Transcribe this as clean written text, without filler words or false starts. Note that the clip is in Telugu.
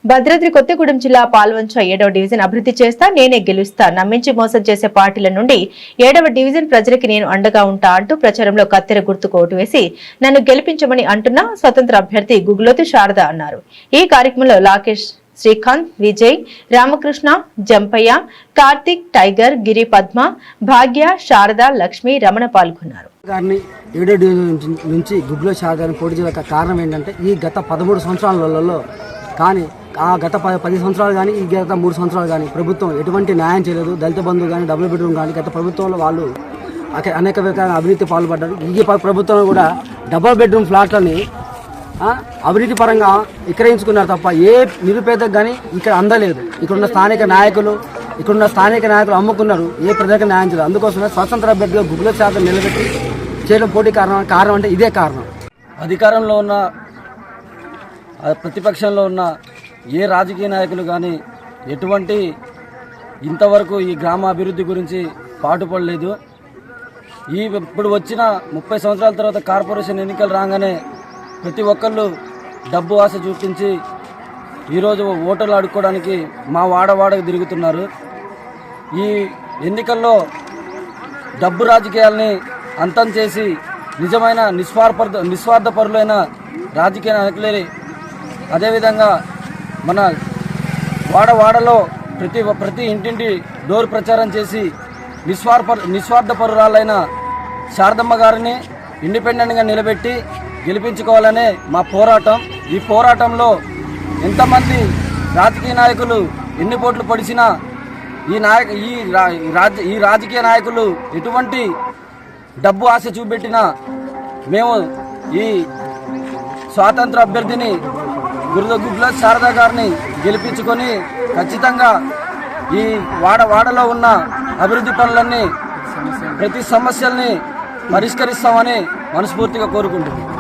భద్రాద్రి కొత్తగూడెం జిల్లా పాల్వంచ 7వ డివిజన్ అభివృద్ధి చేస్తా, నేనే గెలుస్తా, నమ్మించి మోసం చేసే పార్టీల నుండి 7వ డివిజన్ ప్రజలకి నేను అండగా ఉంటా అంటూ ప్రచారంలో కత్తెర గుర్తుకు ఓటు వేసి నన్ను గెలిపించమని అంటున్న స్వతంత్ర అభ్యర్థి గుగ్లోతు శారద అన్నారు. ఈ కార్యక్రమంలో లాకేష్, శ్రీకాంత్, విజయ్, రామకృష్ణ, జంపయ్య, కార్తిక్, టైగర్, గిరి, పద్మ, భాగ్య, శారద, లక్ష్మి, రమణ పాల్గొన్నారు. నుంచి గుగ్లో శారద పోటీ చేయడానికి కారణం ఏంటంటే ఈ గత 13 సంవత్సరాలలో కానీ ఆ గత 10 సంవత్సరాలు కానీ ఈ గత 3 సంవత్సరాలు కానీ ప్రభుత్వం ఎటువంటి న్యాయం చేయలేదు. దళిత బంధు కానీ డబుల్ బెడ్రూమ్ కానీ గత ప్రభుత్వంలో వాళ్ళు అనేక రకాల అవినీతి పాల్పడ్డారు. ఈ ప్రభుత్వం కూడా డబుల్ బెడ్రూమ్ ఫ్లాట్లని అవినీతి పరంగా విక్రయించుకున్నారు తప్ప ఏ నిరుపేదకు కానీ ఇక్కడ అందలేదు. ఇక్కడున్న స్థానిక నాయకులు అమ్ముకున్నారు. ఏ ప్రజలకు న్యాయం చేయలేదు. అందుకోసమే స్వతంత్ర అభ్యర్థిగా గుగ్లో శారద నిలబెట్టి చేయడం పోటీ కారణం అంటే ఇదే కారణం. అధికారంలో ఉన్న ప్రతిపక్షంలో ఉన్న ఏ రాజకీయ నాయకులు కానీ ఎటువంటి ఇంతవరకు ఈ గ్రామ అభివృద్ధి గురించి పాటుపడలేదు. ఇప్పుడు వచ్చిన 30 సంవత్సరాల తర్వాత కార్పొరేషన్ ఎన్నికలు రాగానే ప్రతి ఒక్కళ్ళు డబ్బు ఆశ చూపించి ఈరోజు ఓటర్లు అడుక్కోవడానికి మా వాడవాడకు తిరుగుతున్నారు. ఈ ఎన్నికల్లో డబ్బు రాజకీయాల్ని అంతం చేసి నిజమైన నిస్వార్థపరులైన రాజకీయ నాయకులే అదేవిధంగా మన వాడవాడలో ప్రతి ఇంటింటి డోర్ ప్రచారం చేసి నిస్వార్థపరురాలైన శారదమ్మ గారిని ఇండిపెండెంట్గా నిలబెట్టి గెలిపించుకోవాలనే మా పోరాటం. ఈ పోరాటంలో ఎంతమంది రాజకీయ నాయకులు ఎన్ని పోట్లు పొడిచినా ఈ రాజకీయ నాయకులు ఎటువంటి డబ్బు ఆశ చూపెట్టినా మేము ఈ స్వాతంత్ర అభ్యర్థిని గుగ్లో శారద గారిని గెలిపించుకొని ఖచ్చితంగా ఈ వాడలో ఉన్న అభివృద్ధి పనులన్నీ ప్రతి సమస్యల్ని పరిష్కరిస్తామని మనస్ఫూర్తిగా కోరుకుంటున్నాం.